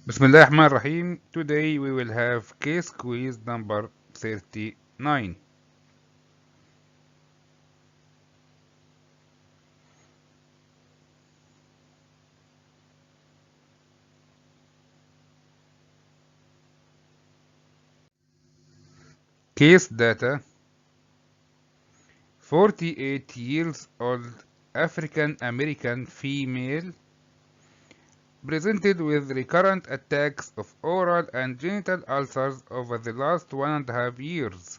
Bismillahirrahmanirrahim. Today we will have case quiz number 39. Case data: 48 years old African American female presented with recurrent attacks of oral and genital ulcers over the last 1.5 years,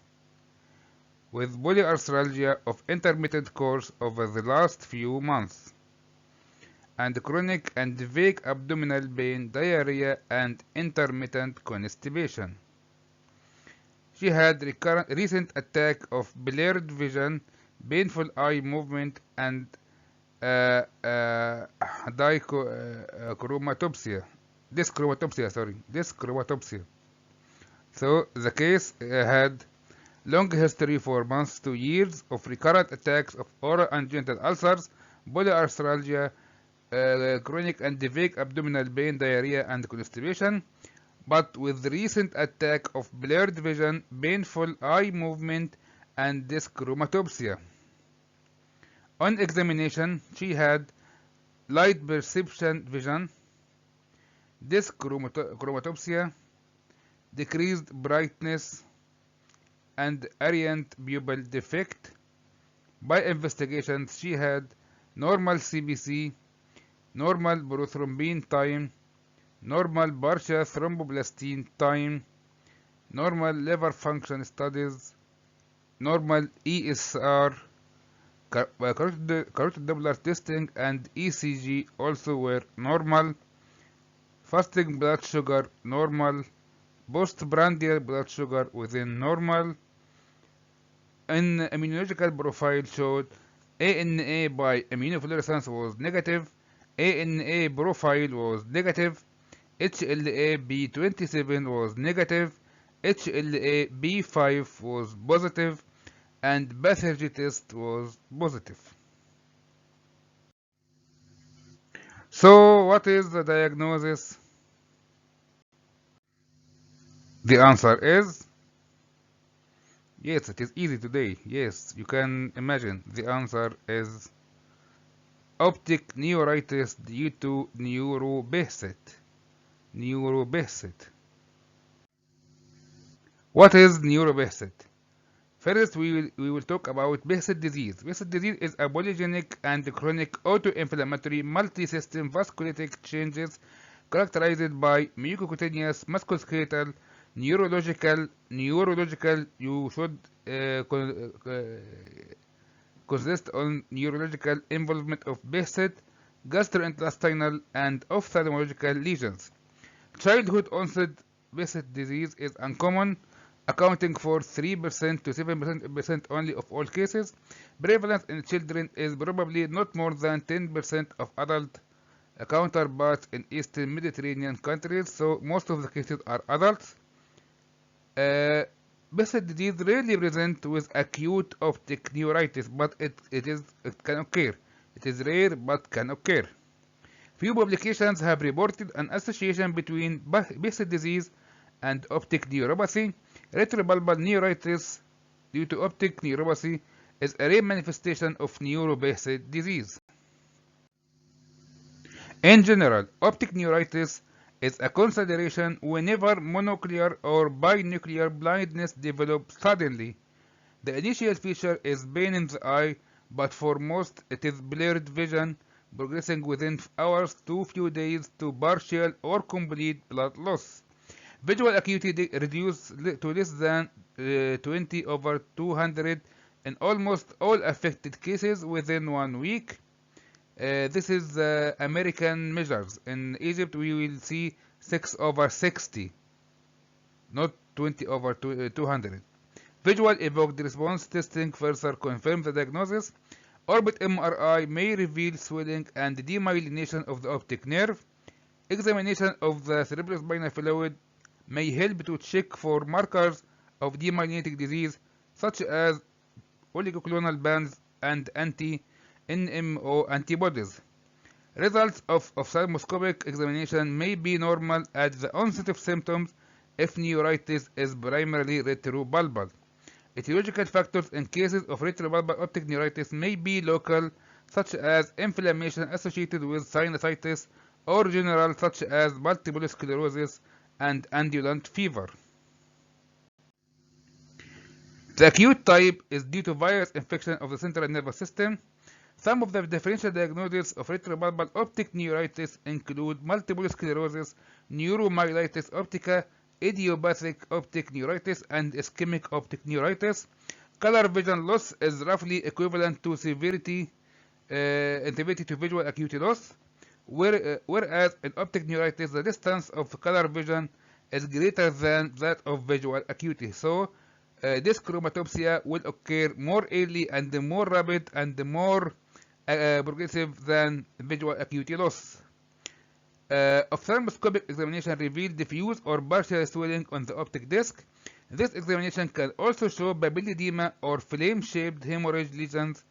with polyarthralgia of intermittent course over the last few months, and chronic and vague abdominal pain, diarrhea, and intermittent constipation. She had recent attack of blurred vision, painful eye movement, and dichromatopsia. Dyschromatopsia. So the case had long history for months to years of recurrent attacks of oral and genital ulcers, polyarthralgia, chronic and vague abdominal pain, diarrhea, and constipation, but with recent attack of blurred vision, painful eye movement, and dyschromatopsia. On examination, she had light perception vision, dyschromatopsia, decreased brightness, and errant pupil defect. By investigation, she had normal CBC, normal prothrombin time, normal partial thromboplastin time, normal liver function studies, normal ESR, carotid Doppler testing, and ECG also were normal. Fasting blood sugar normal, postprandial blood sugar within normal. An immunological profile showed ANA by immunofluorescence was negative, ANA profile was negative, HLA-B27 was negative, HLA-B5 was positive, and pathology test was positive. So what is the diagnosis? The answer is yes, it is easy today. Yes, you can imagine. The answer is optic neuritis due to neuropathy. Neuropathy. What is neuropathy? First, we will talk about Behçet disease. Behçet disease is a polygenic and chronic autoinflammatory multi-system vasculitic changes characterized by mucocutaneous, musculoskeletal, neurological. You should consist on neurological involvement of Behçet, gastrointestinal, and ophthalmological lesions. Childhood onset Behçet disease is uncommon, accounting for 3% to 7% only of all cases. Prevalence in children is probably not more than 10% of adult counterparts in Eastern Mediterranean countries, so most of the cases are adults. Behçet disease rarely presents with acute optic neuritis, but it can occur. It is rare but can occur. Few publications have reported an association between Behçet disease and optic neuropathy. Retrobulbar neuritis due to optic neuropathy is a rare manifestation of neuropathic disease. In general, optic neuritis is a consideration whenever monocular or binuclear blindness develops suddenly. The initial feature is pain in the eye, but for most it is blurred vision, progressing within hours to few days to partial or complete blood loss. Visual acuity reduced to less than 20/200 in almost all affected cases within 1 week. This is American measures. In Egypt, we will see 6/60, not 20/200. Visual evoked response testing further confirms the diagnosis. Orbit MRI may reveal swelling and demyelination of the optic nerve. Examination of the cerebrospinal fluid may help to check for markers of demyelinating disease such as oligoclonal bands and anti-NMO antibodies. Results of ophthalmoscopic examination may be normal at the onset of symptoms if neuritis is primarily retrobulbar. Etiological factors in cases of retrobulbar optic neuritis may be local, such as inflammation associated with sinusitis, or general, such as multiple sclerosis and undulant fever. The acute type is due to virus infection of the central nervous system. Some of the differential diagnoses of retrobulbar optic neuritis include multiple sclerosis, neuromyelitis optica, idiopathic optic neuritis, and ischemic optic neuritis. Color vision loss is roughly equivalent to severity to visual acuity loss, whereas in optic neuritis the distance of color vision is greater than that of visual acuity. So dyschromatopsia will occur more early and more rapid and more progressive than visual acuity loss. Ophthalmoscopic examination reveals diffuse or partial swelling on the optic disc. This examination can also show papilledema or flame-shaped hemorrhage lesions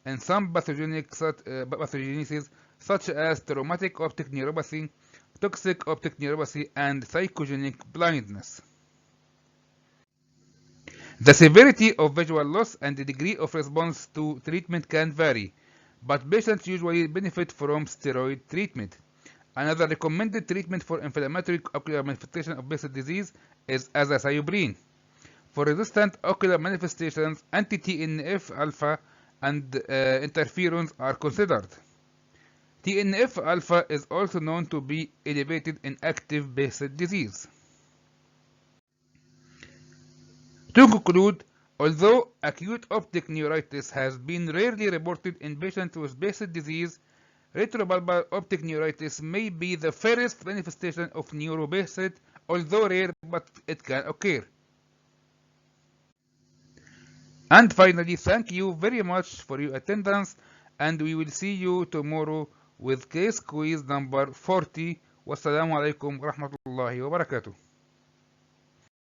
and some pathogenesis such as traumatic optic neuropathy, toxic optic neuropathy, and psychogenic blindness. The severity of visual loss and the degree of response to treatment can vary, but patients usually benefit from steroid treatment. Another recommended treatment for inflammatory ocular manifestation of Behçet disease is azathioprine. For resistant ocular manifestations, anti-TNF alpha and interferons are considered. TNF alpha is also known to be elevated in active Behçet disease. To conclude, although acute optic neuritis has been rarely reported in patients with Behçet disease, retrobulbar optic neuritis may be the first manifestation of neuro-Behçet, although rare, but it can occur. And finally, thank you very much for your attendance, and we will see you tomorrow with case quiz number 40. Wassalamu alaikum wa rahmatullahi wa barakatuh.